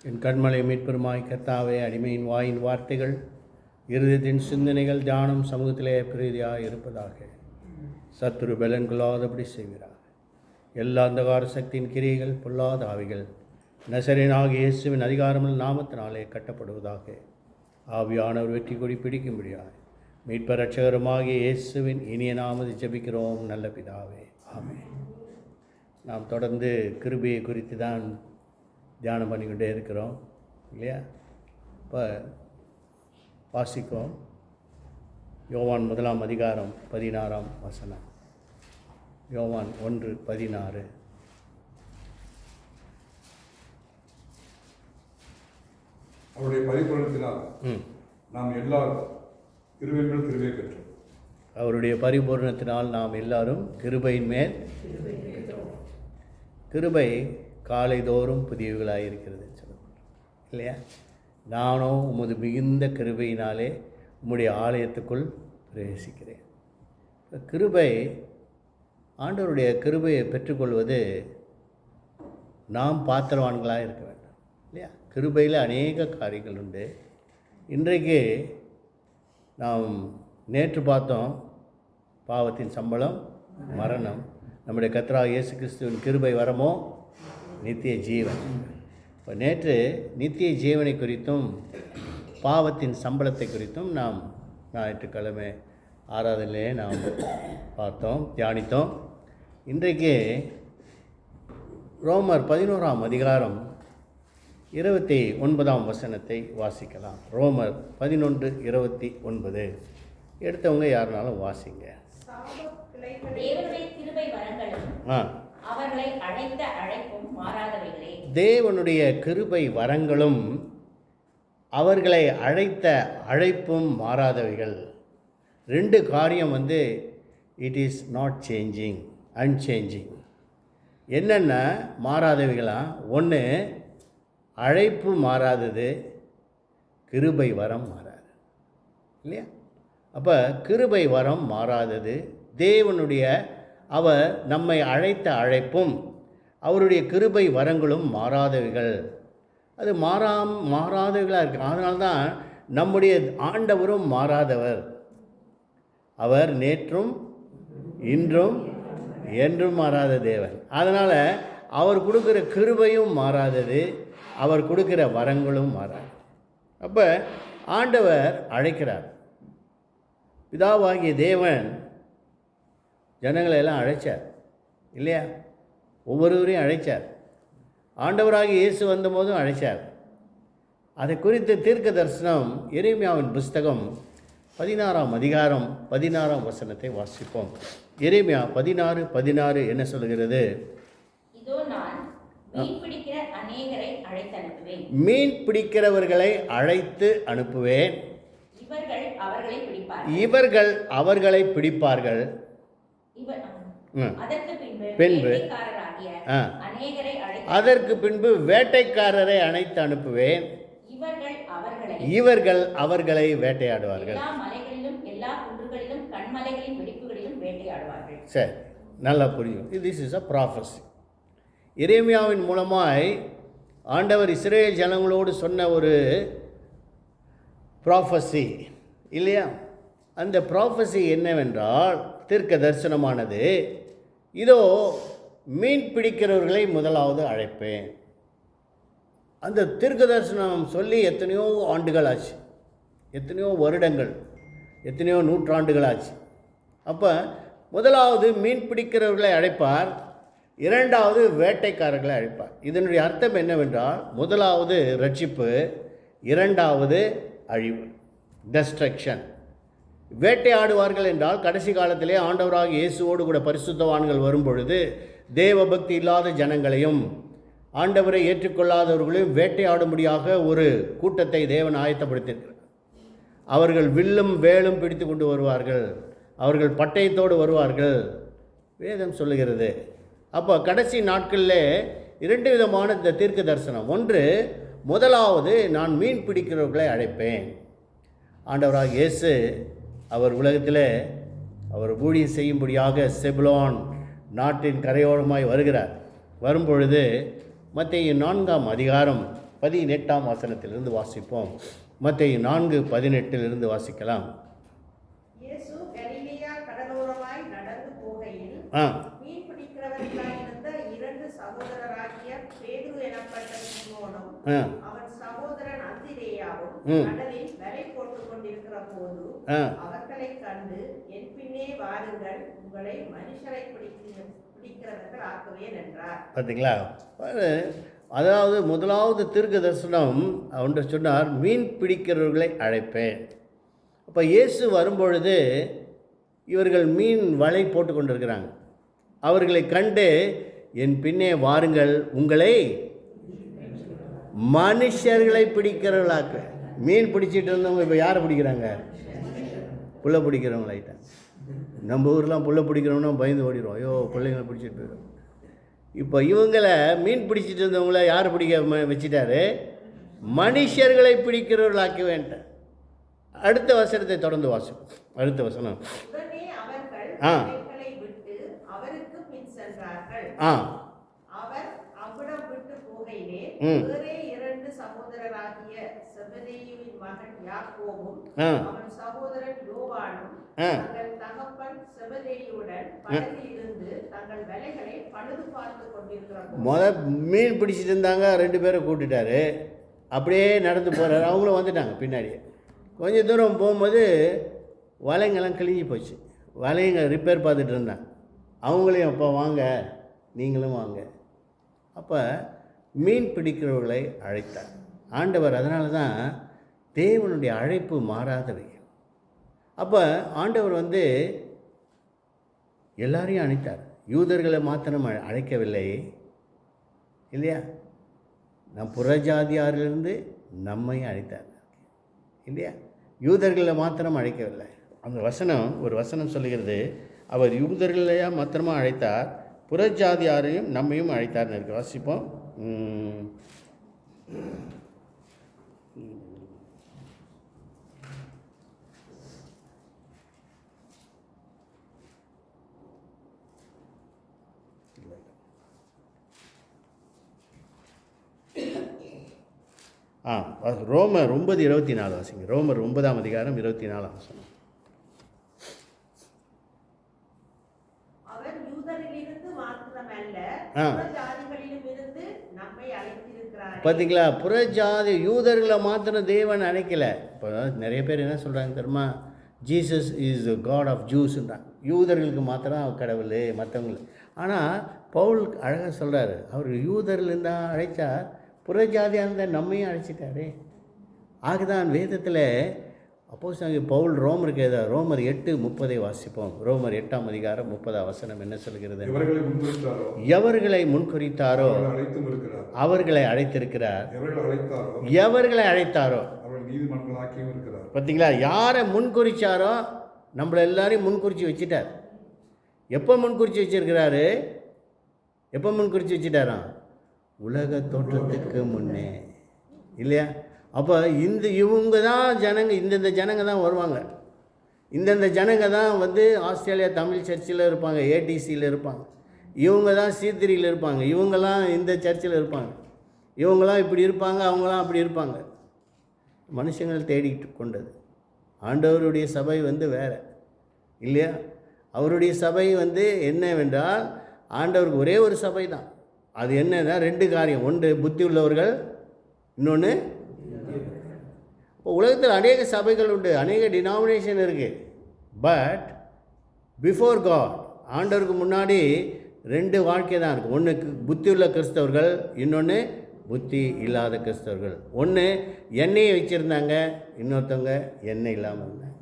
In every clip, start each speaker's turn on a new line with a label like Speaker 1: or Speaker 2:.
Speaker 1: என் கண்மலை மீட்பெருமாய் கர்த்தாவே, அடிமையின் வாயின் வார்த்தைகள் இருதயத்தின் சிந்தனைகள் தியானம் சமூகத்திலே பிரீதியாக இருப்பதாக. சத்துரு பலன் கொள்ளாதபடி செய்கிறார். எல்லா அந்தகார சக்தியின் கிரியைகள் பொல்லாத ஆவிகள் நசரேனாகிய இயேசுவின் அதிகாரமுள்ள நாமத்தினாலே கட்டப்படுவதாக. ஆவியானவர் வெற்றி கொடி பிடிக்கும்படியாக மீட்பர் ரட்சகருமாகிய இயேசுவின் இனிய நாமத்தை ஜெபிக்கிறோம் நல்ல பிதாவே, ஆமென். நாம் தொடர்ந்து கிருபையை குறித்து தான் தியானம் பண்ணிக்கிட்டே இருக்கிறோம் இல்லையா? இப்போ வாசிக்கும் யோவான் 1 அதிகாரம் 16 வசனம். யோவான் 1:16.
Speaker 2: அவருடைய பரிபூரணத்தினால் நாம் எல்லாரும் கிருபை மேல் கிருபை பெற்றோம்.
Speaker 1: அவருடைய பரிபூரணத்தினால் நாம் எல்லாரும் கிருபையின் மேல் கிருபை காலைதோறும் புதியவர்களாக இருக்கிறது இல்லையா? நானோ உமது மிகுந்த கிருபையினாலே உம்முடைய ஆலயத்துக்குள் பிரவேசிக்கிறேன். கிருபை, ஆண்டவருடைய கிருபையை பெற்றுக்கொள்வது நாம் பாத்திரவான்களாக இருக்க வேண்டும் இல்லையா? கிருபையில் அநேக காரியங்கள் உண்டு. இன்றைக்கு நாம் நேற்று பார்த்தோம், பாவத்தின் சம்பளம் மரணம், நம்முடைய கர்த்தராகிய இயேசு கிறிஸ்துவின் கிருபை வரமோ நித்திய ஜீவன். இப்போ நேற்று நித்திய ஜீவனை குறித்தும் பாவத்தின் சம்பளத்தை குறித்தும் நாம் ஞாயிற்றுக்கிழமை ஆராதனையிலே நாம் பார்த்தோம், தியானித்தோம். இன்றைக்கு ரோமர் 11 அதிகாரம் 29 வசனத்தை வாசிக்கலாம். ரோமர் 11:29 எடுத்தவங்க யாருனாலும் வாசிங்க. தேவனுடைய கிருபை வரங்களும் அவர்களை அழைத்த அழைப்பும் மாறாதவைகள். ரெண்டு காரியம் it is not changing, unchanging. என்னென்ன மாறாதவைகளா? ஒன்று அழைப்பு மாறாதது, கிருபை வரம் மாறாது இல்லையா? அப்போ கிருபை வரம் மாறாதது, தேவனுடைய அவர் நம்மை அழைத்த அழைப்பும் அவருடைய கிருபை வரங்களும் மாறாதவைகள். அது மாறாதவைகளாக இருக்கு. அதனால்தான் நம்முடைய ஆண்டவரும் மாறாதவர். அவர் நேற்றும் இன்றும் என்றும் மாறாத தேவன். அதனால் அவர் கொடுக்குற கிருபையும் மாறாதது, அவர் கொடுக்குற வரங்களும் மாறாது. அப்போ ஆண்டவர் அழைக்கிறார். பிதாவாகிய தேவன் ஜனங்களை எல்லாம் அழைச்சார் இல்லையா? ஒவ்வொருவரையும் அழைச்சார். ஆண்டவராகிய இயேசு வந்தபோதும் அழைச்சார். அதை குறித்து தீர்க்க தரிசனம் எரேமியாவின் புஸ்தகம் 16 அதிகாரம் 16 வசனத்தை வாசிப்போம். எரேமியா 16:16 என்ன சொல்கிறது? மீன் பிடிக்கிறவர்களை அழைத்து அனுப்புவேன், இவர்கள் அவர்களை பிடிப்பார்கள். அதற்கு பின்பு வேட்டைக்காரரை அழைத்து அனுப்புவேன், இவர்கள் அவர்களை வேட்டையாடுவார்கள். சரி, நல்லா புரியும். This is a prophecy. எரேமியாவின் மூலமாய் ஆண்டவர் இஸ்ரேல் ஜனங்களோடு சொன்ன ஒரு ப்ராஃபஸி இல்லையா? அந்த ப்ராஃபஸி என்னவென்றால், தீர்க்க தரிசனமானது, இதோ மீன் பிடிக்கிறவர்களை முதலாவது அழைப்பேன். அந்த தீர்க்க தரிசனம் சொல்லி எத்தனையோ ஆண்டுகள் ஆச்சு, எத்தனையோ வருடங்கள், எத்தனையோ நூற்றாண்டுகள் ஆச்சு. அப்போ முதலாவது மீன் பிடிக்கிறவர்களை அழைப்பார், இரண்டாவது வேட்டைக்காரர்களை அழைப்பார். இதனுடைய அர்த்தம் என்னவென்றால், முதலாவது ரட்சிப்பு, இரண்டாவது அழிவு, டெஸ்ட்ரக்ஷன். வேட்டையாடுவார்கள் என்றால் கடைசி காலத்திலே ஆண்டவராகிய இயேசுவோடு கூட பரிசுத்தவான்கள் வரும்பொழுது தேவபக்தி இல்லாத ஜனங்களையும் ஆண்டவரை ஏற்றுக்கொள்ளாதவர்களையும் வேட்டையாடும்படியாக ஒரு கூட்டத்தை தேவன் ஆயத்தப்படுத்தியிருக்கிறார். அவர்கள் வில்லும் வேலும் பிடித்து கொண்டு வருவார்கள், அவர்கள் பட்டயத்தோடு வருவார்கள், வேதம் சொல்லுகிறது. அப்போ கடைசி நாட்களில் இரண்டு விதமான இந்த தீர்க்க தரிசனம். ஒன்று, முதலாவது நான் மீன் பிடிக்கிறவர்களை அழைப்பேன். ஆண்டவராக இயேசு அவர் உலகத்தில் அவர் ஊழியம் செய்யும்படியாக செபுலோன் நாட்டின் கரையோரமாய் வருகிறார். வரும்பொழுது மத்தேயு 4 அதிகாரம் 18ஆம் வசனத்திலிருந்து வாசிப்போம். மத்தேயு 4:18 வாசிக்கலாம்.
Speaker 3: இயேசு கலிலேயா கடலோரமாய் நடந்து போகையில் மீன் பிடிக்கிறவர்களாயிருந்த 2 சகோதரராகிய பேதுரு எனப்பட்ட சீமோனும் அவன் சகோதரன் அந்திரேயாவும் கடலில் வலை போட்டுக் கொண்டிருக்கிற போது அவர்களை கண்டு, என் பின்னே வாருங்கள், உங்களை மனுஷரை பிடிக்கிறவர்கள் ஆக்குவேன் என்றார்.
Speaker 1: பார்த்தீங்களா? அதாவது முதலாவது தீர்க்க தரிசனம் ஒன்று சொன்னார், மீன் பிடிக்கிறவர்களை அழைப்பேன். அப்போ இயேசு வரும்பொழுது இவர்கள் மீன் வலை போட்டு கொண்டிருக்கிறாங்க. அவர்களை கண்டு, என் பின்னே வாருங்கள், உங்களை மனுஷர்களை பிடிக்கிறவர்களாக்க. மீன் பிடிச்சிட்டு இருந்தவங்க இப்போ யாரை பிடிக்கிறாங்க? புள்ள பிடிக்கிறவங்களாயிட்டாங்க. நம்ம ஊர்லாம் புள்ள பிடிக்கிறவனா பயந்து ஓடிடுவோம், ஐயோ பிள்ளைங்களை பிடிச்சிட்டு போயிடும். இப்போ இவங்களை மீன் பிடிச்சிட்டு இருந்தவங்கள யார் பிடிக்க வச்சுட்டாரு? மனுஷர்களை பிடிக்கிறவர்களாக்க வேண்டாம். அடுத்த வசனத்தை தொடர்ந்து வாசிப்போம். அடுத்த வசனம்.
Speaker 3: அவர் அவ்விடம் விட்டு போகையிலே வேறே 2 சகோதரராகிய செபதேயுவின் மகன் யாக்கோபும் அவன் சகோதரன் யோவானும் தங்கள் தகப்பன் செபதேயுடன் படகில் இருந்து தங்கள் வேலைகளை பழுது பார்த்து கொண்டிருக்கிறார்.
Speaker 1: மீன் பிடிச்சிட்டு இருந்தாங்க, 2 பேரை கூட்டிட்டாரு. அப்படியே நடந்து போகிறாரு. அவங்களும் வந்துட்டாங்க பின்னாடியே. கொஞ்சம் தூரம் போகும்போது வலைங்கெல்லாம் கிழிஞ்சி போச்சு. வலைங்க ரிப்பேர் பார்த்துட்டு இருந்தாங்க. அவங்களையும் அப்போ வாங்க, நீங்களும் வாங்க. அப்போ மீன் பிடிக்கிறவர்களை அழைத்தார் ஆண்டவர். அதனால தான் தேவனுடைய அழைப்பு மாறாதவை. அப்போ ஆண்டவர் எல்லாரையும் அழைத்தார். யூதர்களை மாத்திரம் அழைக்கவில்லை இல்லையா? நம் புறஜாதியாரிலிருந்து நம்மை அழைத்தார் இல்லையா? யூதர்களை மாத்திரம் அழைக்கவில்லை. அந்த வசனம், ஒரு வசனம் சொல்லுகிறது, அவர் யூதர்களையா மாத்திரமா அழைத்தார், புறஜாதியாரையும் நம்மையும் அழைத்தார்னு இருக்கு. வாசிப்போம். ரோமர் 9:24 வாசிங்க. ரோமர் 9ஆம் அதிகாரம் 24ஆம் வசனம்.
Speaker 3: அவர் யூதரிலிருந்து மாத்திரமல்ல புறஜாதிகளிலும் இருந்து நம்மை அழைத்திருக்கிறார்.
Speaker 1: பார்த்தீங்களா? புறஜாதி யூதர்களை மாத்திரம் தேவன் அழைக்கல. இப்போ நிறைய பேர் என்ன சொல்கிறாங்க தெரியுமா? ஜீசஸ் இஸ் காட் ஆஃப் ஜூஸ்ன்றாங்க. யூதர்களுக்கு மாத்திரம் கடவுள், மற்றவங்களுக்கு. ஆனால் பவுல் அழகாக சொல்கிறாரு, அவர் யூதர்லேருந்து தான் அழைச்சார், புறஜாதியாக இருந்தால் நம்மையும் அழைச்சிட்டாரு. ஆகுதான் வேதத்தில் அப்போஸ்தலனாகிய பவுல் ரோமருக்கு எழுதுகிறார். ரோமர் 8:30 வாசிப்போம். ரோமர் 8ஆம் அதிகாரம் 30ஆம் வசனம் என்ன சொல்கிறது? எவர்களை முன்குறித்தாரோ அவர்களை அழைத்திருக்கிறார். எவர்களை அழைத்தாரோ. பார்த்தீங்களா? யாரை முன்குறிச்சாரோ நம்மளை எல்லாரையும் முன்குறிச்சி வச்சுட்டார். எப்போ முன்குறிச்சி வச்சிருக்கிறாரு? எப்போ முன்குறிச்சி வச்சுட்டாராம்? உலக தோற்றத்துக்கு முன்னே இல்லையா? அப்போ இவங்க தான் ஜனங்க, இந்தந்த ஜனங்க தான் வருவாங்க. இந்தந்த ஜனங்க தான் ஆஸ்திரேலியா தமிழ் சர்ச்சில் இருப்பாங்க, ஏடிசியில் இருப்பாங்க. இவங்க தான் சீத்திரியில் இருப்பாங்க. இவங்கெல்லாம் இந்த சர்ச்சில் இருப்பாங்க. இவங்களாம் இப்படி இருப்பாங்க, அவங்களாம் அப்படி இருப்பாங்க. மனுஷங்கள் தேடிட்டு கொண்டது. ஆண்டவருடைய சபை வேறு இல்லையா? அவருடைய சபை என்னவென்றால், ஆண்டவருக்கு ஒரே ஒரு சபை தான். அது என்னன்னா 2 காரியம். ஒன்று புத்தி உள்ளவர்கள், இன்னொன்று. இப்போ உலகத்தில் அநேக சபைகள் உண்டு, அநேக டினாமினேஷன் இருக்குது. பட் பிஃபோர் காட், ஆண்டவருக்கு முன்னாடி 2 வாழ்க்கை தான் இருக்குது. ஒன்று புத்தி உள்ள கிறிஸ்தவர்கள், இன்னொன்று புத்தி இல்லாத கிறிஸ்தவர்கள். ஒன்று எண்ணெயை வச்சுருந்தாங்க, இன்னொருத்தவங்க எண்ணெய் இல்லாமல் இருந்தாங்க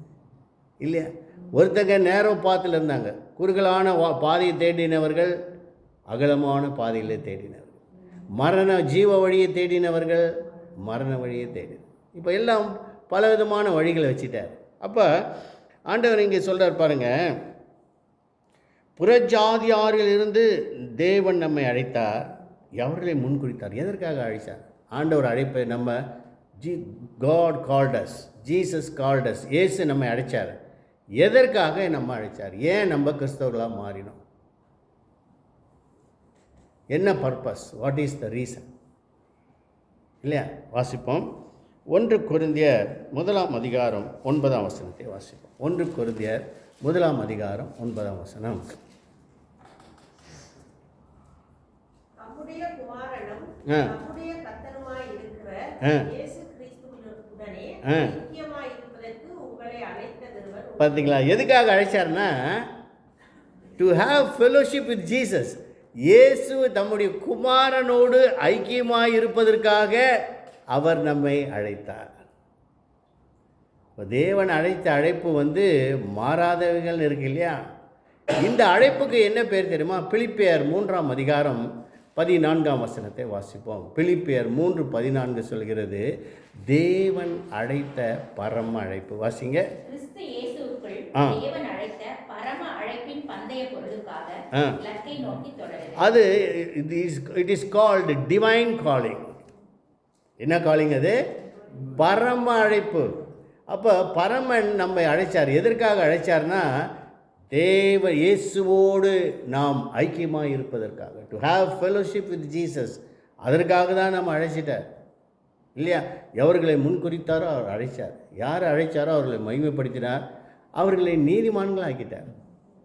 Speaker 1: இல்லையா? ஒருத்தங்க நேரம் பாத்தில் இருந்தாங்க, குறுகலான பாதையை தேடினவர்கள், அகலமான பாதையில் தேடினவர்கள், மரண ஜீவ வழியை தேடினவர்கள், மரண வழியை தேடினவர். இப்போ எல்லாம் பல விதமான வழிகளை வச்சுட்டார். அப்போ ஆண்டவர் இங்கே சொல்கிறார் பாருங்கள், புறஜாதியாரில் இருந்து தேவன் நம்மை அழைத்தார், எவர்களை முன்குறித்தார். எதற்காக அழைத்தார்? ஆண்டவர் அழைப்பை நம்ம God called us, Jesus called us. இயேசு நம்மை அழைச்சார். எதற்காக நம்ம அழைச்சார்? ஏன் நம்ம கிறிஸ்தவர்களாக மாறினோம்? என்ன purpose? What is the reason? இல்லையா? வாசிப்போம். 1 கொரிந்தியர் 1 வாசிப்போம். 1 கொரிந்தியர் 1
Speaker 3: நம்முடைய குமாரனும் நம்முடைய கர்த்தருமாய் இருக்கிற இயேசு கிறிஸ்துவுடனே ஐக்கியமாய் இருப்பதற்கு உங்களை அழைத்த தேவன்.
Speaker 1: பார்த்தீங்களா? எதுக்காக அழைச்சார்னா, to have fellowship with Jesus. இயேசு தம்முடைய குமாரனோடு ஐக்கியமாய் இருப்பதற்காக அவர் நம்மை அழைத்தார். தேவன் அழைத்த அழைப்பு மாறாதவைகள் இருக்கு இல்லையா? இந்த அழைப்புக்கு என்ன பேர் தெரியுமா? பிலிப்பியர் 3:14 வாசிப்போம். பிலிப்பியர் 3:14 சொல்கிறது, தேவன் அழைத்த பரம அழைப்பு. வாசிங்க.
Speaker 4: கிறிஸ்து இயேசுவுக்குள் தேவன் அழைத்த பரம அழைப்பின் பந்தய பொருளுக்காக இலக்கை நோக்கி தொடருங்கள்.
Speaker 1: அது it is called divine calling. என்ன காலிங்? அது பரம அழைப்பு. அப்போ பரமன் நம்மை அழைச்சார். எதற்காக அழைச்சார்னா, இயேசுவோடு நாம் ஐக்கியமாக இருப்பதற்காக, to have fellowship with Jesus. அதற்காக தான் நம்ம அழைச்சிட்டார் இல்லையா? எவர்களை முன்குறித்தாரோ அவர் அழைச்சார். யார் அழைச்சாரோ அவர்களை மகிமைப்படுத்தினார், அவர்களை நீதிமான்கள் ஆக்கிட்டார்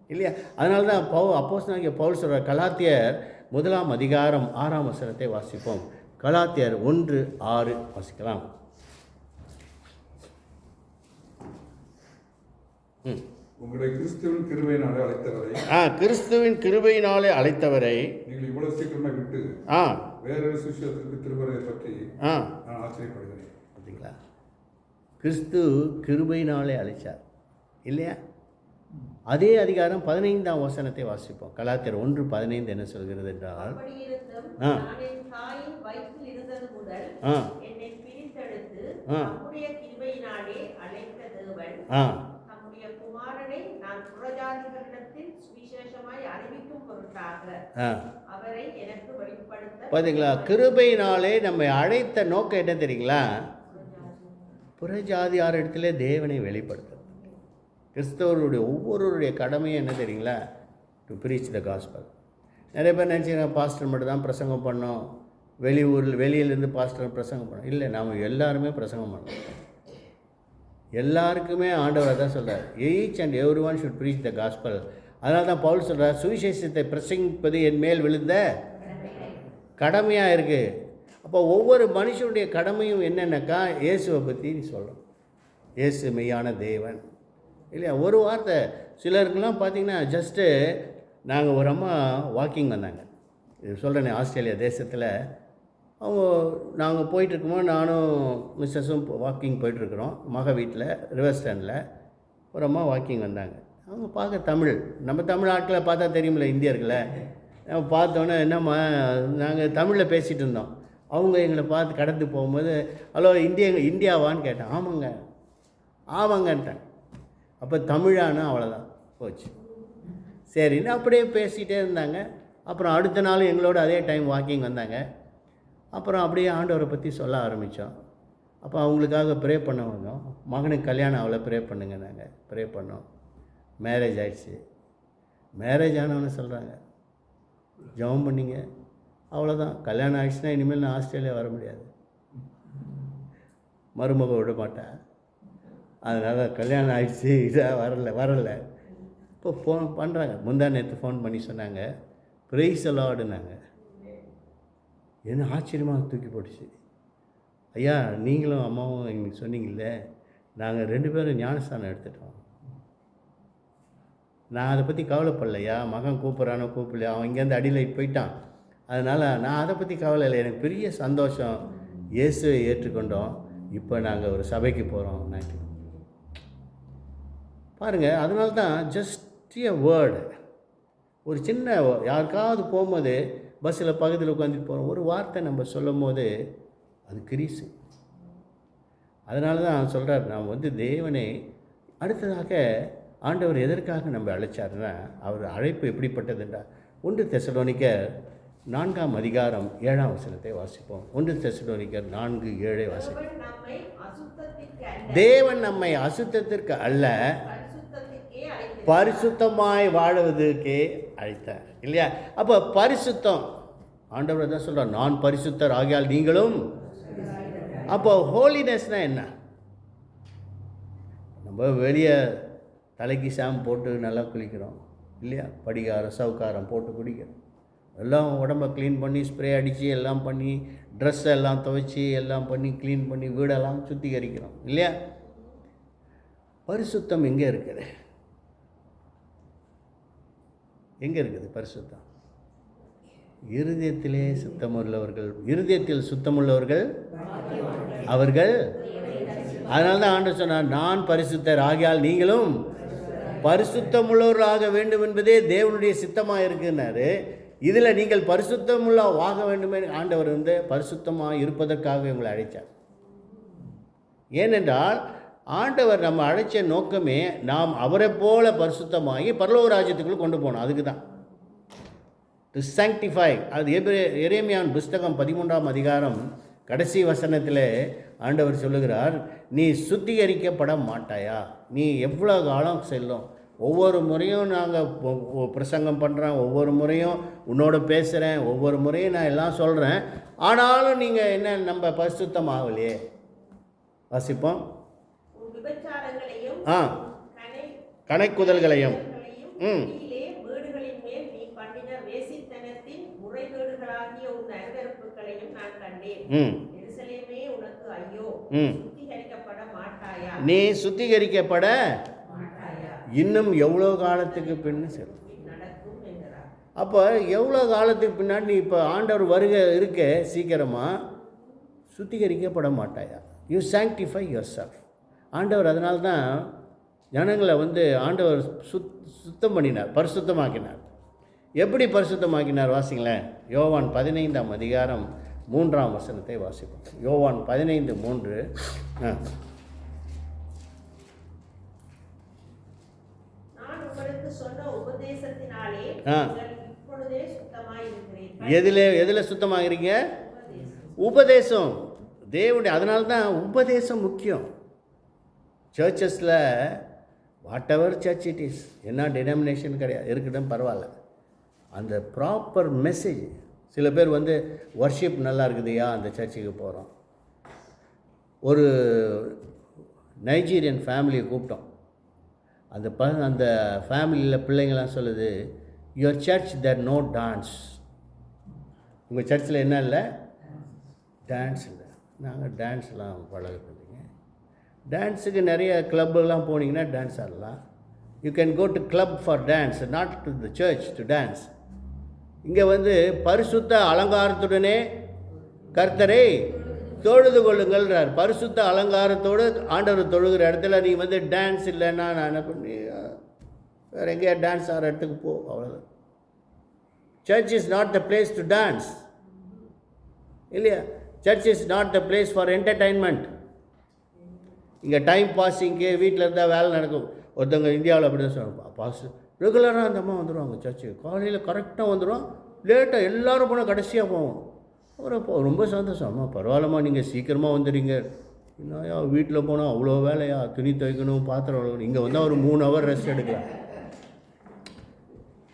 Speaker 1: இல்லையா? அதனால தான் அப்போஸ்தலனாகிய பவுல் சொல்கிறார். கலாத்தியர் 1:6 வாசிப்போம். கலாத்தியர் 1:6 வாசிக்கலாம்.
Speaker 2: உங்களை கிறிஸ்துவின் கிருபையினாலே அழைத்தவரை,
Speaker 1: கிறிஸ்துவின் கிருபையினாலே அழைத்தவரை
Speaker 2: நீங்கள் இவ்வளவு சீக்கிரமாக விட்டு வேறொரு சுவிசேஷத்திற்கு திரும்புவதை பற்றி நான் ஆச்சரியப்படுகிறேன்.
Speaker 1: பார்த்தீங்களா? கிறிஸ்து கிருபையினாலே அழைச்சார் இல்லையா? அதே அதிகாரம் 15 வாசிப்போம். கலாத்தியர் 1:15 என்ன சொல்கிறது என்றால், பார்த்தீங்களா? கிருபையினாலே நம்மை அழைத்த நோக்கம் என்ன தெரியுங்களா? புறஜாதியார் இடத்துல தேவனை வெளிப்படுத்துறது. கிறிஸ்தவர்களுடைய ஒவ்வொருவருடைய கடமையும் என்ன தெரியுங்களா? To preach the gospel. நிறைய பேர் நினச்சிங்க பாஸ்டர் மட்டும் தான் பிரசங்கம் பண்ணோம், வெளியிலேருந்து பாஸ்டர் பிரசங்கம் பண்ணோம். இல்லை, நாம் எல்லாருமே பிரசங்கம் பண்ணோம். எல்லாருக்குமே ஆண்டவர் தான் சொல்கிறார், each and every one should preach the gospel. அதனால தான் பவுல் சொல்கிறார், சுவிசேஷத்தை பிரசங்கிப்பது என் மேல் விழுந்த கடமையாக இருக்குது. அப்போ ஒவ்வொரு மனுஷனுடைய கடமையும் என்னென்னாக்கா, இயேசுவை பற்றி சொல்லணும். இயேசு மெய்யான தேவன் இல்லையா? ஒரு வார்த்தை. சிலருக்குலாம் பார்த்திங்கன்னா, ஜஸ்ட்டு நாங்கள் ஒரு அம்மா வாக்கிங் வந்தாங்க, இது சொல்கிறேனே, ஆஸ்திரேலியா தேசத்தில். அவங்க நாங்கள் போயிட்டுருக்கும்போது நானும் மிஸ்ஸஸும் வாக்கிங் போயிட்டுருக்குறோம். வீட்டில் ரிவர் ஸ்டாண்டில் ஒரு அம்மா வாக்கிங் வந்தாங்க. அவங்க பார்க்க தமிழ், நம்ம தமிழ் ஆட்களை பார்த்தா தெரியுமில்ல, இந்தியர்களை. நம்ம பார்த்தோன்னே என்னம்மா, நாங்கள் தமிழில் பேசிகிட்டு இருந்தோம். அவங்க எங்களை பார்த்து கடந்து போகும்போது, ஹலோ இந்தியாவான்னு கேட்டேன். ஆமாங்கன்ட்டேன். அப்போ தமிழானா அவ்வளோதான் போச்சு. சரின்னு அப்படியே பேசிகிட்டே இருந்தாங்க. அப்புறம் அடுத்த நாள் எங்களோட அதே டைம் வாக்கிங் வந்தாங்க. அப்புறம் அப்படியே ஆண்டவரை பற்றி சொல்ல ஆரம்பித்தோம். அப்போ அவங்களுக்காக ப்ரே பண்ண வந்தோம். மகனுக்கு கல்யாணம் ஆகலை, ப்ரே பண்ணுங்க. நாங்கள் ப்ரே பண்ணோம். மேரேஜ் ஆகிடுச்சு. மேரேஜ் ஆனவன்னு சொல்கிறாங்க, ஜெபம் பண்ணிங்க. அவ்வளோதான், கல்யாணம் ஆகிடுச்சுன்னா இனிமேல் நான் ஆஸ்திரேலியா வர முடியாது, மருமக விட மாட்டேன். அதனால் கல்யாணம் ஆகிடுச்சு, இதாக வரலை. இப்போ ஃபோன் பண்ணுறாங்க. முந்தா நேற்று ஃபோன் பண்ணி சொன்னாங்க, ப்ரைஸ் அலாடுனாங்க. என்ன ஆச்சரியமாக தூக்கி போட்டுச்சு. ஐயா, நீங்களும் அம்மாவும் எங்களுக்கு சொன்னீங்கல்ல, நாங்கள் 2 பேரும் ஞானஸ்தானம் எடுத்துட்டோம். நான் அதை பற்றி கவலைப்படலையா, மகன் கூப்பிட்றானோ கூப்பிடலையா, அவன் இங்கேருந்து அடியில் போயிட்டான். அதனால் நான் அதை பற்றி கவலை இல்லை. எனக்கு பெரிய சந்தோஷம், இயேசுவை ஏற்றுக்கொண்டோம். இப்போ நாங்கள் ஒரு சபைக்கு போகிறோம். பாருங்கள், அதனால தான் ஜஸ்ட் எ வேர்டு, ஒரு சின்ன யாருக்காவது போகும்போது பஸ்ஸில் பக்கத்தில் உட்காந்துட்டு போகிறோம், ஒரு வார்த்தை நம்ம சொல்லும் போது அது கிரீஸு. அதனால தான் சொல்கிறார், நாம் தேவனை அடுத்ததாக ஆண்டவர் எதற்காக நம்ம அழைச்சார்னா, அவர் அழைப்பு எப்படிப்பட்டதுன்றா 1 தெசலோனிக்கர் 4:7 வாசிப்போம். 1 தெசலோனிக்கர் 4:7 வாசிப்போம். தேவன் நம்மை அசுத்தத்திற்கு அல்ல, பரிசுத்தமாய் வாழுவதற்கே அழைத்தார் இல்லையா? அப்போ பரிசுத்தம், ஆண்டவர் தான் சொல்கிறார், நான் பரிசுத்தர் ஆகியால் நீங்களும் அப்போ ஹோலினஸ்னால் என்ன? நம்ம வெளியே தலைக்கு ஷாம்பு போட்டு நல்லா குளிக்கிறோம் இல்லையா, படிகாரம் சவுக்காரம் போட்டு குடிக்கிறோம், எல்லாம் உடம்பை க்ளீன் பண்ணி ஸ்ப்ரே அடித்து எல்லாம் பண்ணி ட்ரெஸ் எல்லாம் துவைச்சி எல்லாம் பண்ணி க்ளீன் பண்ணி வீடெல்லாம் சுத்திகரிக்கிறோம் இல்லையா. பரிசுத்தம் எங்கே இருக்குது? எங்கே இருக்குது பரிசுத்தம்? இருதயத்திலே சுத்தமுள்ளவர்கள், இருதயத்தில் சுத்தமுள்ளவர்கள் அவர்கள். அதனால தான் ஆண்டவர் சொன்னார், நான் பரிசுத்தர் ஆகியால் நீங்களும் பரிசுத்தமுள்ளவர்களாக வேண்டும் என்பதே தேவனுடைய சித்தமாக இருக்குன்னாரு. இதில் நீங்கள் பரிசுத்தமுள்ளவாக வேண்டுமே ஆண்டவர் வந்து பரிசுத்தமாக இருப்பதற்காக உங்களை அழைத்தார். ஏனென்றால் ஆண்டவர் நம்ம அழைச்ச நோக்கமே நாம் அவரை போல பரிசுத்தமாகி பரலோக ராஜ்யத்துக்குள்ளே கொண்டு போகணும். அதுக்கு தான் டு சாங்டிஃபை. அது எரேமியாவின் புஸ்தகம் 13ஆம் அதிகாரம் கடைசி வசனத்தில் ஆண்டவர் சொல்லுகிறார், நீ சுத்திகரிக்கப்பட மாட்டாயா? நீ எவ்வளோ காலம் செல்லும்? ஒவ்வொரு முறையும் நாங்கள் பிரசங்கம் பண்ணுறேன், ஒவ்வொரு முறையும் உன்னோட பேசுகிறேன், ஒவ்வொரு முறையும் நான் எல்லாம் சொல்கிறேன், ஆனாலும் நீங்கள் என்ன நம்ம பரிசுத்தம் ஆகலையே. வாசிப்போம். கணைக்குதல்களையும் நீ சுத்திகரிக்கப்பட இன்னும் எவ்வளோ காலத்துக்கு பின்னு செல்லும். அப்போ எவ்வளோ காலத்துக்கு பின்னாடி நீ இப்போ ஆண்டவர் வருகை இருக்க சீக்கிரமாக சுத்திகரிக்கப்பட மாட்டாயா? You sanctify your self. ஆண்டவர் அதனால தான் ஜனங்களை வந்து ஆண்டவர் சுத்தம் பண்ணினார், பரிசுத்தமாக்கினார். எப்படி பரிசுத்தமாக்கினார் வாசிங்களேன். யோவான் 15ஆம் அதிகாரம் 3ஆம் வசனத்தை வாசிப்போம். யோவான் 15:3. எதில் சுத்தமாகிறீங்க? உபதேசம், தேவனுடைய. அதனால தான் உபதேசம் முக்கியம். சர்ச்சஸில் whatever church it is, என்ன டினாமினேஷன் கிடையாது, இருக்கட்டும் பரவாயில்ல, அந்த ப்ராப்பர் மெசேஜ். சில பேர் வந்து வர்ஷிப் நல்லா இருக்குதுயா அந்த சர்ச்சுக்கு போகிறோம். ஒரு நைஜீரியன் ஃபேமிலியை கூப்பிட்டோம். அந்த ஃபேமிலியில் பிள்ளைங்களாம் சொல்லுது, your church there no dance. உங்கள் சர்ச்சில் என்ன இல்லை? டான்ஸ் இல்லை. நாங்கள் டான்ஸ்லாம் பழகிறதில்லைங்க. டான்ஸுக்கு நிறைய கிளப்புலாம் போனீங்கன்னா டான்ஸ் ஆடலாம். You can go to club for dance, not to the church to dance. இங்கே வந்து பரிசுத்த அலங்காரத்துடனே கர்த்தரை தொழுது கொள்ளுங்கள்ன்றார். பரிசுத்த அலங்காரத்தோடு ஆண்டவர் தொழுகிற இடத்துல நீ வந்து டான்ஸ் இல்லைன்னா நான் என்ன பண்ணி வேறு எங்கேயா டான்ஸ் ஆகிற இடத்துக்கு போ, அவ்வளோதான். Church is not the place to dance இல்லையா. Church is not the place for entertainment. இங்கே டைம் பாஸிங்க்கு வீட்டில் இருந்தால் வேலை நடக்கும். ஒருத்தவங்க இந்தியாவில் அப்படி தான் சொல்லுவாங்க, பாஸ் ரெகுலராக அந்த அம்மா வந்துடுவாங்க சர்ச்சுக்கு, காலையில் கரெக்டாக வந்துடும், லேட்டாக எல்லோரும் போனால் கடைசியாக போவோம். அப்புறம் ரொம்ப சந்தோஷம், அம்மா பரவாயில்லம்மா நீங்கள் சீக்கிரமாக வந்துடுறீங்க. என்னையா வீட்டில் போனால் அவ்வளோ வேலையா, துணி துவைக்கணும், பாத்திரம் வளர்க்கணும். இங்கே வந்தால் ஒரு 3 ஹவர் ரெஸ்ட் எடுக்கலாம்.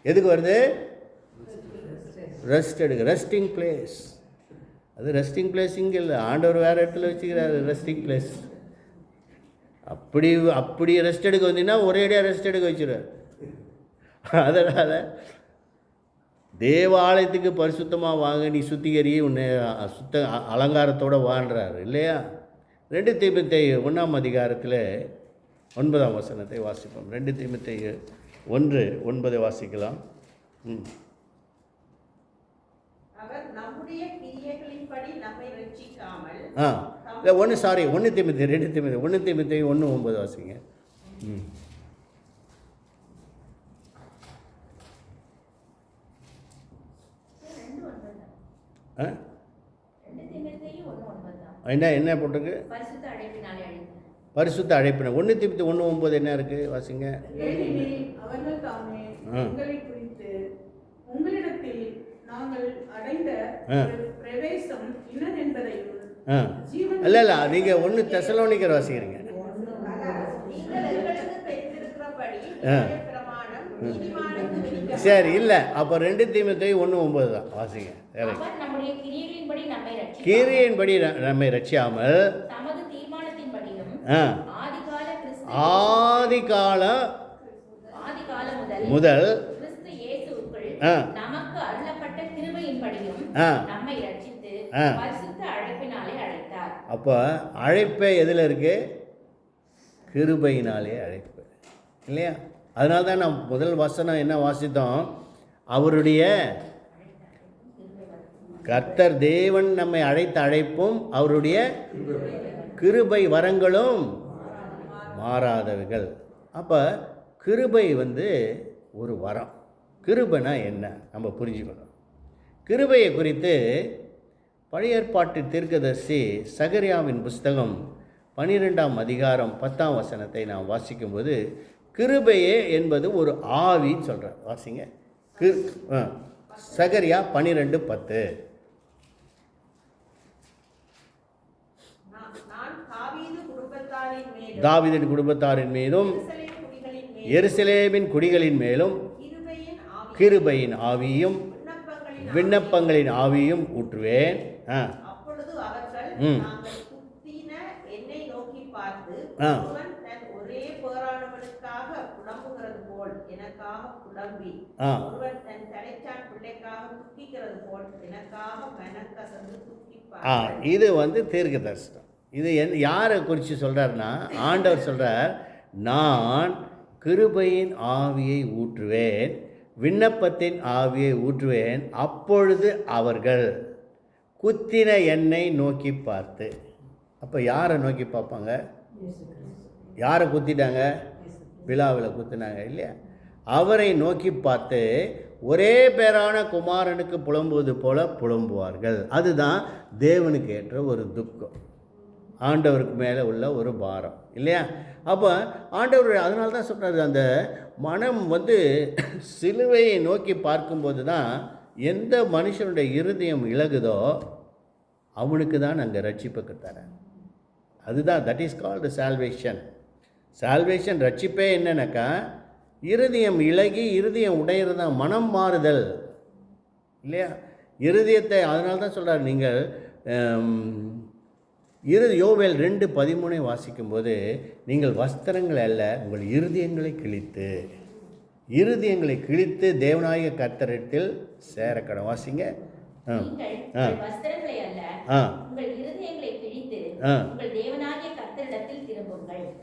Speaker 1: எதுக்கு வருது? ரெஸ்ட் எடுக்க, ரெஸ்டிங் பிளேஸ். அது ரெஸ்டிங் பிளேஸ் இங்கே இல்லை, ஆண்டவர் வேறு இடத்துல வச்சுக்கிறாரு ரெஸ்டிங் பிளேஸ். அப்படி ரெஸ்ட் எடுக்க வந்தீங்கன்னா ஒரேடியாக ரெஸ்ட் எடுக்க வச்சுருவார். அதனால் தேவாலயத்துக்கு பரிசுத்தமாக வாங்க, நீ சுத்திகரி, உன்னை சுத்த அலங்காரத்தோடு வாழ்கிறாரு இல்லையா. 2 தீமோத்தேயு 1ஆம் அதிகாரத்தில் 9ஆம் வசனத்தை வாசிப்போம். 2 தீமோத்தேயு 1:9 வாசிக்கலாம். இல்லை 1 தீமோத்தேயு 2 தீமோத்தேயு 1 தீமோத்தேயு 1:9 வாசிங்க. என்ன போட்டிருக்கு? பரிசுத்த அழைப்பின. 1 தீமோத்தேயு 1:9 என்ன இருக்குது வாசிங்க. இல்லை நீங்கள் 1 தெசலோனிக்கர் வாசிக்கிறீங்க. சரி இல்லை, அப்போ 2 தீமோத்தேயு 1:9 தான் வாசிங்க. சரி,
Speaker 4: அவர் நம்முடைய கிரியைகளின்படி நம்மை ரட்சிப்பார்.
Speaker 1: கிரியையின்படி நம்மை ரட்சியாமல்
Speaker 4: தமது தீர்மானத்தின்படியும் ஆதிகால
Speaker 1: முதல்
Speaker 4: கிறிஸ்து இயேசுவுக்குள் நமக்கு அருளப்பட்ட கிருபையின்படியும் நம்மை ரட்சித்து பரிசுத்த அழைப்பினாலே அழைத்தார்.
Speaker 1: அப்போ அழைப்பே எதில் இருக்கு? கிருபையினாலே அழைப்பு இல்லையா? அதனால தான் நான் முதல் வசனம் என்ன வாசித்தோம்? அவருடைய கர்த்தர் தேவன் நம்மை அழைத்த அழைப்பும் அவருடைய கிருபை வரங்களும் மாறாதவைகள். அப்போ கிருபை ஒரு வரம். கிருபைனா என்ன நம்ம புரிஞ்சுக்கணும். கிருபையை குறித்து பழைய ஏற்பாட்டு தீர்க்கதரிசி சகரியாவின் புஸ்தகம் 12ஆம் அதிகாரம் 10ஆம் வசனத்தை நாம் வாசிக்கும்போது கிருபையே என்பது ஒரு ஆவின்னு சொல்கிறார். வாசிங்க. சகரியா 12:10. தாவீதின் குடும்பத்தாரின் மீதும் எருசலேமின் குடிகளின் மேலும் கிருபையின் ஆவியும் விண்ணப்பங்களின் ஆவியும் ஊற்றுவேன். இது தீர்க்க தரிசனம். இது யாரை குறித்து சொல்கிறார்னா, ஆண்டவர் சொல்கிறார், நான் கிருபையின் ஆவியை ஊற்றுவேன், விண்ணப்பத்தின் ஆவியை ஊற்றுவேன், அப்பொழுது அவர்கள் குத்தின என்னை நோக்கி பார்த்து. அப்போ யாரை நோக்கி பார்ப்பாங்க? யாரை குத்திட்டாங்க? விழாவில் குத்தினாங்க இல்லையா? அவரை நோக்கி பார்த்து ஒரே பேரான குமாரனுக்கு புலம்புவது போல புலம்புவார்கள். அதுதான் தேவனுக்கு ஏற்ற ஒரு துக்கம், ஆண்டவருக்கு மேலே உள்ள ஒரு பாரம் இல்லையா? அப்போ ஆண்டவர் அதனால தான் சொல்கிறாரு, அந்த மனம் சிலுவையை நோக்கி பார்க்கும்போது தான் எந்த மனுஷனுடைய இருதயம் இலகுதோ அவனுக்கு தான் அங்கே ரட்சிப்புக்கு தரேன். அதுதான் that is called salvation. Salvation ரட்சிப்பே என்னன்னாக்கா, இருதயம் இலகி இருதயம் உடையிறது தான் மனம் மாறுதல் இல்லையா? இருதயத்தை அதனால தான் சொல்கிறார், நீங்கள் யோவேல் 2:13 வாசிக்கும்போது, நீங்கள் வஸ்திரங்கள் அல்ல உங்கள் இருதயங்களை கிழித்து தேவனாகிய கர்த்தரிடத்தில் சேரக்கடம். வாசிங்க.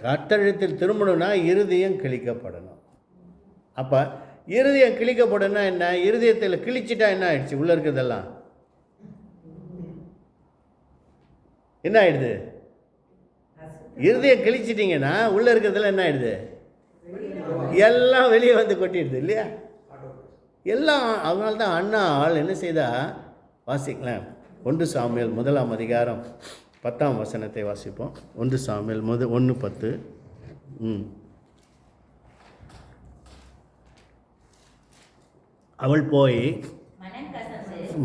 Speaker 1: கர்த்தரிடத்தில் திரும்பணும்னா இருதயம் கிழிக்கப்படணும். அப்போ இருதயம் கிழிக்கப்படணும்னா என்ன? இருதயத்தில் கிழிச்சிட்டா என்ன ஆயிடுச்சு? உள்ளே இருக்கிறதெல்லாம் என்ன ஆயிடுது? இருதயம் கிழிச்சிட்டிங்கன்னா உள்ளே இருக்கிறதெல்லாம் என்ன ஆயிடுது? எல்லாம் வெளியே கொட்டிடுது இல்லையா? எல்லாம். அதனால தான் அண்ணாள் என்ன செய்தா? வாசிக்கலாம். 1 சாமுவேல் 1ஆம் அதிகாரம் 10ஆம் வசனத்தை வாசிப்போம். 1 சாமுவேல் 1:10. அவள் போய்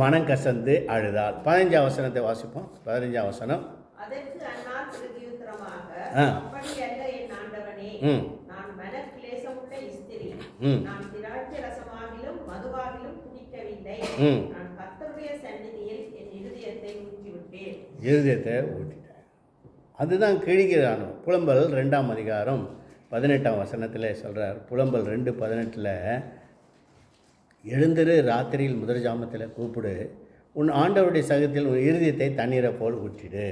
Speaker 1: மனம் கசந்து அழுதாள். 15ஆம் வசனத்தை வாசிப்போம். 15ஆம் வசனம். இருதயத்தை ஊட்டிட்டேன். அதுதான் கிழிக்கிறானோ. புலம்பல் 2ஆம் அதிகாரம் 18ஆம் வசனத்தில் சொல்கிறார். புலம்பல் 2:18, எழுந்திரு, ராத்திரியில் முதல் ஜாமத்தில் கூப்பிடு, உன் ஆண்டவருடைய சகத்தில் உன் இருதயத்தை தண்ணீரை போல் ஊற்றிடு.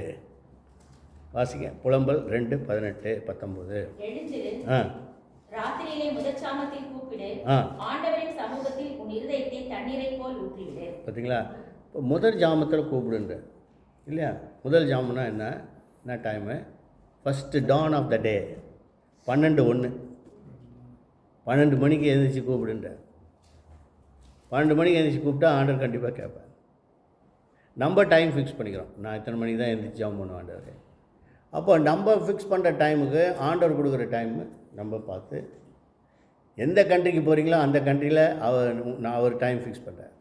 Speaker 1: வாசிங்க. புலம்பல் 2:18, 19.
Speaker 4: ராத்திரியிலே முதல் ஜாமத்தில் கூப்பிடு, ஆண்டவரின் சமூகத்தில் உன் இருதயத்தை தண்ணீரை போல் ஊற்றிடு. பார்த்தீங்களா? இப்போ முதல் ஜாமத்தில் கூப்பிடுன்ற இல்லையா? முதல் ஜாமுன்னா என்ன time? First dawn of the day. 12:1. 12 மணிக்கு எழுந்திரிச்சு கூப்பிடுன்ற. 12 மணிக்கு எழுந்திரிச்சு கூப்பிட்டா ஆண்டவர் கண்டிப்பாக கேட்பேன். நம்ம டைம் ஃபிக்ஸ் பண்ணிக்கிறோம். நான் இத்தனை மணிக்கு தான் எழுந்திரிச்சு ஜாம் பண்ணுவேன் ஆண்டவர். அப்போ நம்ம ஃபிக்ஸ் பண்ணுற டைமுக்கு ஆண்டவர் கொடுக்குற டைமு நம்ம பார்த்து, எந்த கண்ட்ரிக்கு போகிறீங்களோ அந்த கண்ட்ரியில் அவர் டைம் ஃபிக்ஸ் பண்ணுறார்.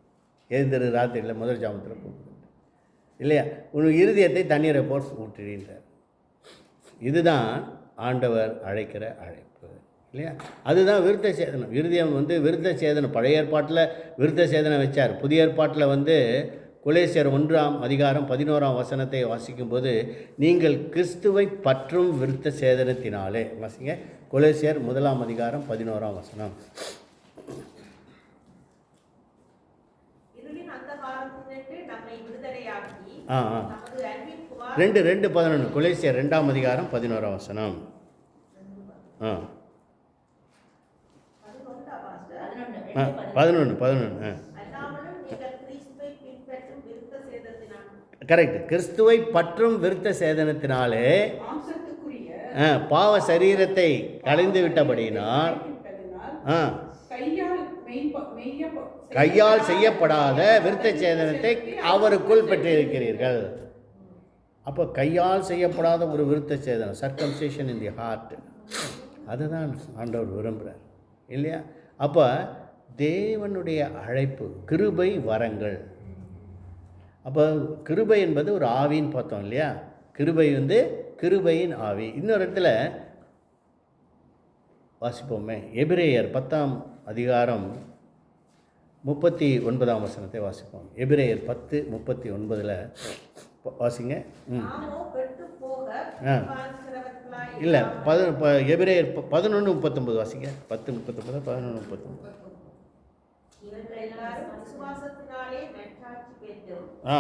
Speaker 4: எழுந்திரு, ராத்திரியில் முதல் ஜாமத்தில் கூப்பிடு இல்லையா? உன் இருதயத்தை தண்ணீரை போல் ஊற்றுகின்றார். இதுதான் ஆண்டவர் அழைக்கிற அழைப்பு
Speaker 1: இல்லையா? அதுதான் விருத்த சேதனம். இருதயம் வந்து விருத்த சேதனம். பழைய ஏற்பாட்டில் விருத்த சேதனம் வச்சார். புதிய ஏற்பாட்டில் வந்து கொலேசியர் 1:11 வாசிக்கும்போது, நீங்கள் கிறிஸ்துவை பற்றும் விருத்த சேதனத்தினாலே, வாசிங்க கொலேசியர் 1:11. ரெண்டு 2:11 கொலேசியர் 2:11. ஆ 11. கரெக்ட். கிறிஸ்துவை பற்றும் விருத்த சேதனத்தினாலே பாவ சரீரத்தை களைந்து விட்டபடியினால் கையால் செய்யப்படாத விருத்த சேதனத்தை அவருக்குள் பெற்றிருக்கிறீர்கள். அப்போ கையால் செய்யப்படாத ஒரு விருத்த சேதனம், சர்க்கம்சேஷன் இன் தி ஹார்ட், அதுதான் ஆண்டவர் விரும்புகிறார் இல்லையா? அப்போ தேவனுடைய அழைப்பு, கிருபை வரங்கள். அப்போ கிருபை என்பது ஒரு ஆவின்னு பார்த்தோம் இல்லையா? கிருபை வந்து கிருபையின் ஆவி. இன்னொரு இடத்துல வாசிப்போமே, எபிரேயர் 10:39 வாசிப்போம். எபிரேயர் 10:39 வாசிங்க. இல்லை, எபிரேயர் 11:39 வாசிங்க. 10:39, 11:39. ஆ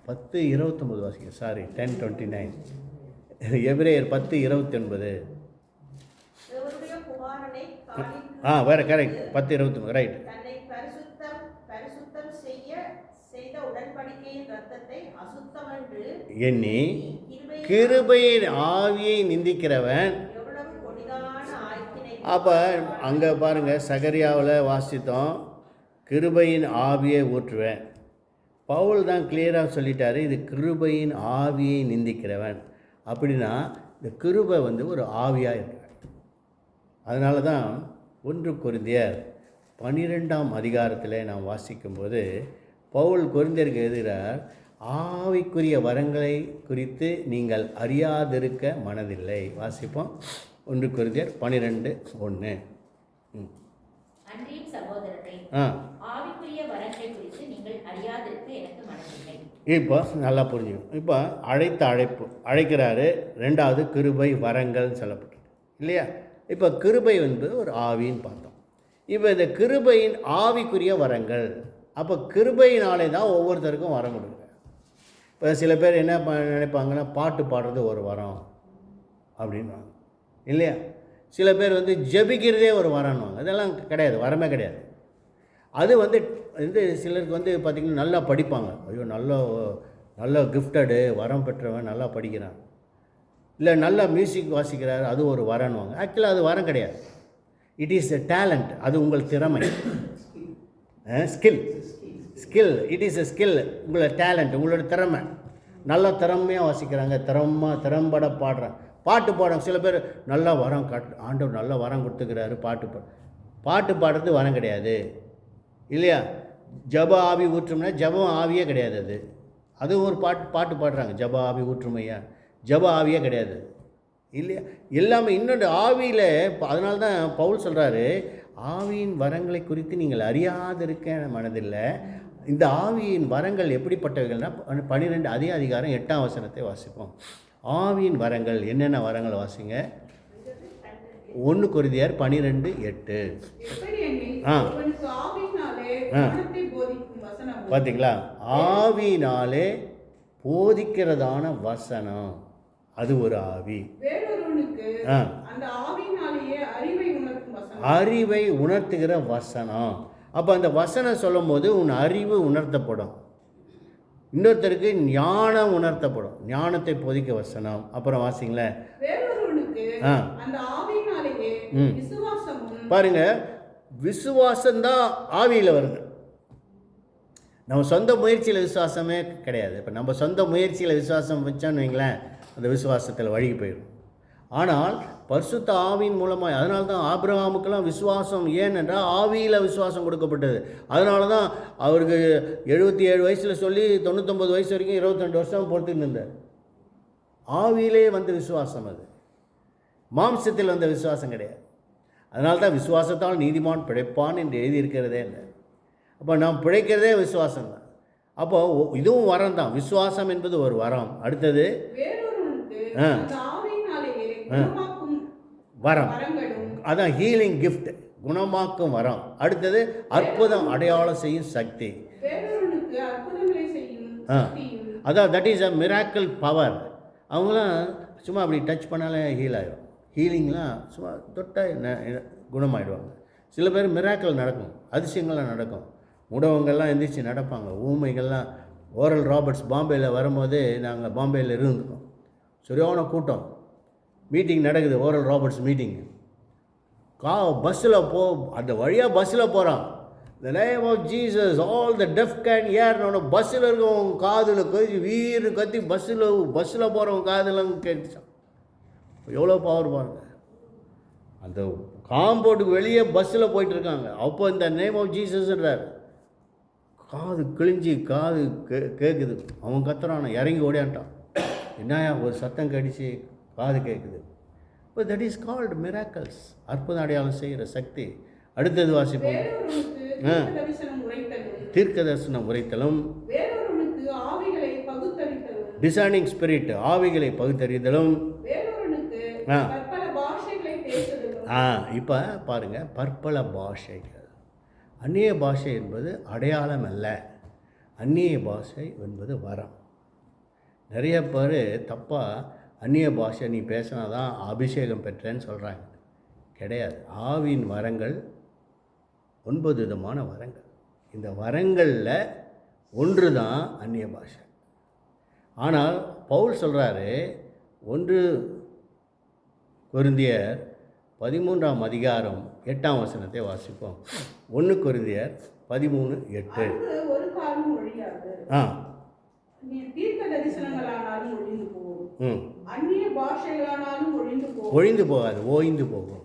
Speaker 1: 10:29 வாசிங்க. சாரி, 10:29. எபிரேயர் 10:29. வேற கரெக்ட். 10:29 ரைட். எண்ணி கிருபையின் ஆவியை நிந்திக்கிறவன். அப்போ அங்கே பாருங்கள், சகரியாவில் வாசித்தோம், கிருபையின் ஆவியை ஊற்றுவேன். பவுல் தான் கிளியராக சொல்லிட்டாரு, இது கிருபையின் ஆவியை நிந்திக்கிறவன். அப்படின்னா இந்த கிருபை வந்து ஒரு ஆவியாக இருக்கிறார். அதனால தான் 1 கொரிந்தியர் 12 நாம் வாசிக்கும்போது பவுல் கொரிந்தியருக்கு எழுதுகிறார், ஆவிக்குரிய வரங்களை குறித்து நீங்கள் அறியாதிருக்க மனதில்லை. வாசிப்போம். 1 கொரிந்தியர் 12:1. இப்போ நல்லா புரிஞ்சுக்கணும். இப்போ அழைக்கிறாரு. 2வது கிருபை வரங்கள் சொல்லப்பட்டது இல்லையா? இப்போ கிருபை வந்து ஒரு ஆவின்னு பார்த்தோம். இப்போ இந்த கிருபையின் ஆவிக்குரிய வரங்கள். அப்போ கிருபையினாலே தான் ஒவ்வொருத்தருக்கும் வரம் கொடுக்குறாங்க. இப்போ சில பேர் என்ன நினைப்பாங்கன்னா, பாட்டு பாடுறது ஒரு வரம் அப்படின்வாங்க இல்லையா? சில பேர் வந்து ஜெபிக்கிறதே ஒரு வரம்வாங்க. அதெல்லாம் கிடையாது, வரமே கிடையாது. அது வந்து சிலருக்கு வந்து பார்த்திங்கன்னா நல்லா படிப்பாங்க. ஐயோ நல்ல கிஃப்டடு, வரம் பெற்றவன், நல்லா படிக்கிறான். இல்லை நல்லா மியூசிக் வாசிக்கிறார், அது ஒரு வரம்வாங்க. ஆக்சுவலாக அது வரம் கிடையாது. It is a talent. அது உங்கள் திறமை, skill. It is a skill. உங்களோட டேலண்ட், உங்களோட திறமை. நல்லா திறமையாக வாசிக்கிறாங்க, திறம்பட பாடுறாங்க, பாட்டு பாடுறாங்க. சில பேர் நல்லா வரம் ஆண்டவர் நல்ல வரம் கொடுத்துக்கிறாரு, பாட்டு பாடுறது வரம் கிடையாது இல்லையா? ஜப ஆவி ஊற்றுமைனா ஜபம் ஆவியே கிடையாது. அது ஒரு பாட்டு பாடுறாங்க, ஜப ஆவி ஊற்றுமையா, ஜப ஆவியே கிடையாது இல்லையா? எல்லாமே இன்னொன்று ஆவியில். அதனால தான் பவுல் சொல்கிறாரு, ஆவியின் வரங்களை குறித்து நீங்கள் அறியாதிருக்க மனதில்லை. இந்த ஆவியின் வரங்கள் எப்படிப்பட்டவைகள்னா 12 அதே அதிகாரம் 8 வாசிப்போம். ஆவியின் வரங்கள் என்னென்ன வரங்கள் வாசிங்க. 1 கொரிந்தியர் 12:8. பார்த்தீங்களா? ஆவியினாலே போதிக்கிறதான வசனம், அது ஒரு ஆவி. அறிவை உணர்த்துகிற வசனம். அப்போ அந்த வசனம் சொல்லும் போது உன் அறிவு உணர்த்தப்படும், இன்னொருத்தருக்கு ஞானம் உணர்த்தப்படும், ஞானத்தை போதிக்க வசனம். அப்புறம் வாசிங்களேன். பாருங்க, விசுவாசம்தான் ஆவியில் வருது. நம்ம சொந்த முயற்சியில் விசுவாசமே கிடையாது. இப்போ நம்ம சொந்த முயற்சியில் விசுவாசம் வச்சோன்னு வைங்களேன், அந்த விசுவாசத்தில் வழுகி போயிடும். ஆனால் பரிசுத்த ஆவியின் மூலமாக, அதனால தான் ஆபிரகாமுக்கெல்லாம் விசுவாசம், ஏனென்றால் ஆவியில் விசுவாசம் கொடுக்கப்பட்டது. அதனால தான் அவருக்கு 77 வயசில் சொல்லி 99 வயசு வரைக்கும் 22 வருஷம் பொறுத்துன்னு இருந்தார். ஆவியிலே வந்த விசுவாசம் அது, மாம்சத்தில் வந்த விசுவாசம் கிடையாது. அதனால தான் விசுவாசத்தால் நீதிமான் பிழைப்பான் என்று எழுதியிருக்கிறதே இல்லை. அப்போ நாம் பிழைக்கிறதே விசுவாசம் தான். அப்போ இதுவும் வரம் தான். விசுவாசம் என்பது ஒரு வரம். அடுத்தது வரம், அதான் ஹீலிங் கிஃப்ட், குணமாக்கும் வரம். அடுத்தது அற்புதம் அடையாளம் செய்யும் சக்தி. அதான் that is a miracle power. அவங்களாம் சும்மா அப்படி டச் பண்ணாலே ஹீல் ஆகிடும். ஹீலிங்லாம் சும்மா தொட்டால் குணமாயிடுவாங்க. சில பேர் மிராக்கிள் நடக்கும், அதிசயங்கள்லாம் நடக்கும். முடவங்கள்லாம் எந்திரிச்சு நடப்பாங்க. ஊமைகள்லாம். ஓரல் ராபர்ட்ஸ் பாம்பேயில் வரும்போது நாங்கள் பாம்பேயில் இருந்துக்கோம். சரியான கூட்டம், மீட்டிங் நடக்குது, ஓரல் ராபர்ட்ஸ் மீட்டிங். பஸ்ஸில் அந்த வழியாக பஸ்ஸில் போகிறான். The name of Jesus, all the deaf can hear. பஸ்ஸில் இருக்கவங்க காதில் கத்தி வீடு கத்தி பஸ்ஸில் போகிறவங்க காதில் கேட்டுச்சான். எவ்வளோ பவர் பாருங்க. அந்த காம்பவுண்டுக்கு வெளியே பஸ்ஸில் போயிட்டுருக்காங்க. அப்போ இந்த நேம் ஆஃப் ஜீசஸ்ன்றார். காது கிழிஞ்சி காது கேட்குது. அவன் கத்துறான், இறங்கி ஓடியான்ட்டான். என்னையா ஒரு சத்தம் கடிச்சு காது கேட்குது. இப்போ தட் இஸ் கால்டு மிராக்கல்ஸ், அற்புதம் அடையாளம் செய்கிற சக்தி. அடுத்தது வாசிப்போம். தீர்க்க தரிசனம் உரைத்தலும், டிசைனிங் ஸ்பிரிட், ஆவிகளை பகுத்தறிதலும். இப்போ பாருங்கள், பற்பல பாஷைகள். அந்நிய பாஷை என்பது அடையாளம் அல்ல, அந்நிய பாஷை என்பது வரம். நிறைய பேர் தப்பாக அந்நிய பாஷை நீ பேசினா தான் அபிஷேகம் பெற்றேன்னு சொல்கிறாங்க. கிடையாது. ஆவியின் வரங்கள் 9 விதமான வரங்கள். இந்த வரங்களில் ஒன்று தான் அந்நிய பாஷை. ஆனால் பவுல் சொல்கிறாரு, 1 கொரிந்தியர் 13ஆம் அதிகாரம் 8ஆம் வசனத்தை வாசிப்போம். 1 கொரிந்தியர் 13:8. ஒழிந்து போகாது, ஓய்ந்து போகும்.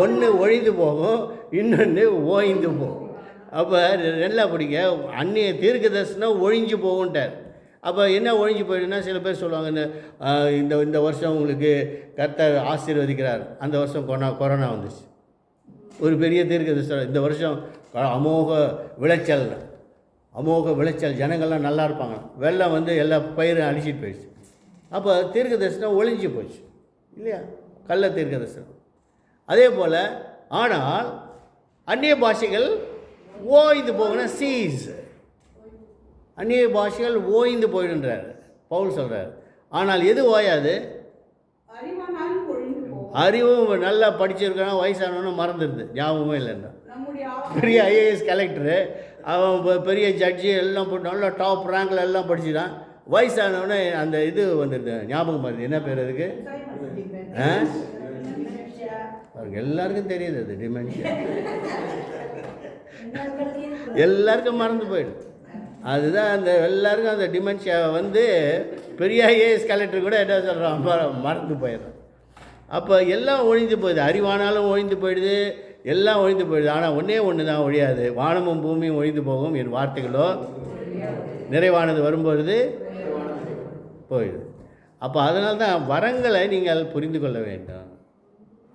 Speaker 1: ஒன்று ஒழிந்து போகும், இன்னொன்று ஓய்ந்து போகும். அப்போ நல்லா பிடிங்க. அந்நிய தீர்க்க தரிசனம் ஒழிஞ்சு போகுன்ட்டார். அப்போ என்ன ஒழிஞ்சு போயிடுன்னா, சில பேர் சொல்லுவாங்க, இந்த வருஷம் உங்களுக்கு கர்த்தர் ஆசீர்வதிக்கிறார், அந்த வருஷம் கொரோனா வந்துச்சு. ஒரு பெரிய தீர்க்க தரிசனம், இந்த வருஷம் அமோக விளைச்சல், ஜனங்கள்லாம் நல்லா இருப்பாங்க. வெள்ளம் வந்து எல்லா பயிரும் அழிச்சிட்டு போயிடுச்சு. அப்போ தீர்க்க தரிசனம் ஒழிஞ்சு போச்சு இல்லையா, கள்ள தீர்க்க தரிசனம். அதே போல் ஆனால் அந்நிய பாஷைகள் ஓய்ந்து போகணும், சீஸ். அந்நிய பாஷைகள் ஓய்ந்து போயிடுன்றார் பவுல் சொல்கிறார். ஆனால் எது ஓயாது? அறிவும் நல்லா படிச்சிருக்கான், வயசானவனு மறந்துடுது, ஞாபகமே இல்லைன்னா. பெரிய ஐஏஎஸ் கலெக்டரு, அவன் பெரிய ஜட்ஜி எல்லாம் போட்டு நல்லா டாப் ரேங்கில் எல்லாம் படிச்சுட்டான். வயசானவனே அந்த இது வந்துடுது, ஞாபகம் வருது. என்ன பேர் அதுக்கு? அவருக்கு எல்லாருக்கும் தெரியுது, அது டிமென்ஷியா. எல்லாருக்கும் மறந்து போயிடும். அதுதான் அந்த எல்லாருக்கும் அந்த டிமென்ஷியா வந்து பெரிய ஐஏஎஸ் கலெக்டர் கூட என்ன சொல்கிறான், மறந்து போயிடுறான். அப்போ எல்லாம் ஒழிந்து போயிடுது. அறிவானாலும் ஒழிந்து போயிடுது, எல்லாம் ஒழிந்து போயிடுது. ஆனால் ஒன்று தான் ஒழியாது. வானமும் பூமியும் ஒழிந்து போகும், என் வார்த்தைகளோ நிறைவானது வரும்பொழுது போயிடுது. அப்போ அதனால தான் வரங்களை நீங்கள் புரிந்து கொள்ள வேண்டும்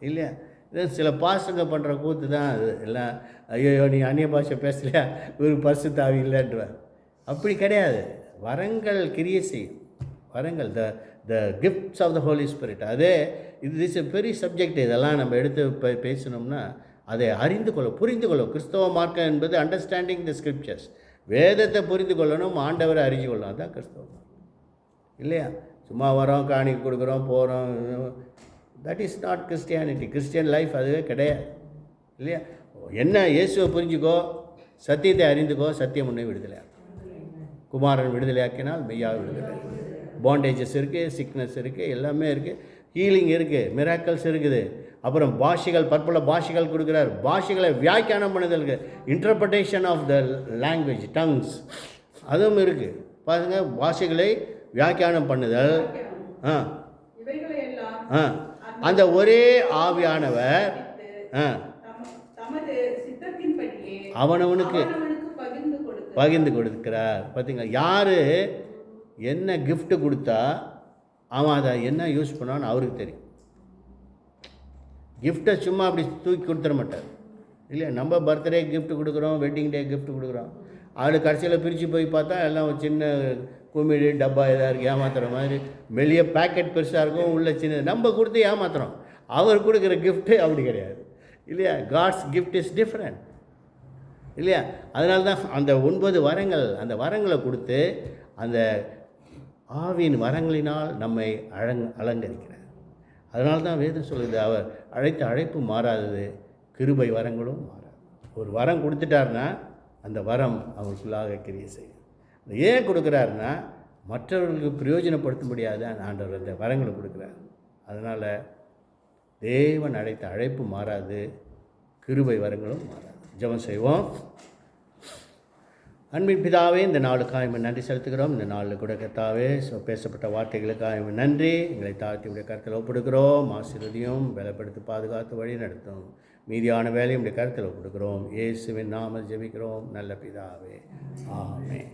Speaker 1: இல்லையா. இது சில பாசங்க பண்ணுற கூத்து தான் அது எல்லாம். ஐயோ நீ அந்நிய பாஷை பேசலையா, ஒரு பரிசுத்த ஆவி இல்லைன்றார். அப்படி கிடையாது. வரங்கள் கிரியை செய்யும். வரங்கள் the gifts of the Holy Spirit. அதே இது இஸ் எ பெரிய சப்ஜெக்ட். இதெல்லாம் நம்ம எடுத்து பேசணும்னா அதை புரிந்து கொள்ள. கிறிஸ்தவ மார்க்கம் என்பது அண்டர்ஸ்டாண்டிங் த ஸ்கிரிப்சர்ஸ். வேதத்தை புரிந்து கொள்ளணும், ஆண்டவரை அறிஞ்சு கொள்ளணும். அதுதான் கிறிஸ்தவ மார்க்கம் இல்லையா. சும்மா வரோம், காணிக்கை கொடுக்குறோம், போகிறோம், that is not Christianity. Christian life அதுவே கிடையாது இல்லையா. என்ன இயேசுவை புரிஞ்சுக்கோ, சத்தியத்தை அறிந்துக்கோ, சத்தியம் உன்னை விடுதலையாக்கும். குமாரன் விடுதலையாக்கினால் மெய்யாக விடுதலை. பாண்டேஜஸ் இருக்குது, சிக்னஸ் இருக்குது, எல்லாமே இருக்குது, ஹீலிங் இருக்குது, மிராக்கல்ஸ் இருக்குது. அப்புறம் பாஷைகள், பற்பல பாஷைகள் கொடுக்குறார். பாஷைகளை வியாக்கியானம் பண்ணுதலுக்கு, interpretation of the language, tongues, அதுவும் இருக்குது. பாருங்கள், பாஷைகளை வியாக்கியானம் பண்ணுதல். அந்த ஒரே ஆவியானவர் அவனவனுக்கு பகிர்ந்து கொடுக்கிறார். பார்த்தீங்களா, என்ன gift கொடுத்தா அவன் அதை என்ன யூஸ் பண்ணான்னு அவருக்கு தெரியும். கிஃப்ட்டை சும்மா அப்படி தூக்கி கொடுத்துட மாட்டார் இல்லையா? நம்ம பர்த்டே கிஃப்ட் கொடுக்குறோம், வெட்டிங் டே கிஃப்ட் கொடுக்குறோம். அதில் கடைசியில் பிரித்து போய் பார்த்தா எல்லாம் ஒரு சின்ன குமிழ் டப்பா எதாக இருக்குது, ஏமாத்துற மாதிரி வெளியே பேக்கெட் பெருசாக இருக்கும், உள்ள சின்ன நம்ம கொடுத்து ஏமாத்துறோம். அவர் கொடுக்குற கிஃப்ட்டு அப்படி கிடையாது இல்லையா? காட்ஸ் கிஃப்ட் இஸ் டிஃப்ரெண்ட் இல்லையா? அதனால தான் அந்த 9 வரங்கள், அந்த வரங்களை கொடுத்து அந்த ஆவியின் வரங்களினால் நம்மை அலங்கரிக்கிறார். அதனால தான் வேதம் சொல்லுது, அவர் அழைத்த அழைப்பு மாறாதது, கிருபை வரங்களும் மாறாது. ஒரு வரம் கொடுத்துட்டாருன்னா அந்த வரம் அவருக்குள்ளாக கிரியை செய்யும். ஏன் கொடுக்குறாருன்னா மற்றவர்களுக்கு பிரயோஜனப்படுத்த முடியாத ஆண்டவர் அந்த வரங்களை கொடுக்குறார். அதனால் தேவன் அழைத்த அழைப்பு மாறாது, கிருபை வரங்களும் மாறாது. ஜெபம் செய்வோம். அன்பின் பிதாவே, இந்த நாளுக்காக நன்றி செலுத்துகிறோம். இந்த நாளில் கூட கர்த்தாவே பேசப்பட்ட வார்த்தைகளுக்காக நன்றி. எங்களை தாழ்த்தி உடைய கருத்தில் ஒப்படுகிறோம். ஆசீர்வதியும், பலப்படுத்தி பாதுகாத்து வழி நடத்தும். மீதியான வேலையை உடைய கருத்தில் ஒப்படுகிறோம். இயேசுவின் நாமத்தில் ஜெபிக்கிறோம் நல்ல பிதாவே, ஆமென்.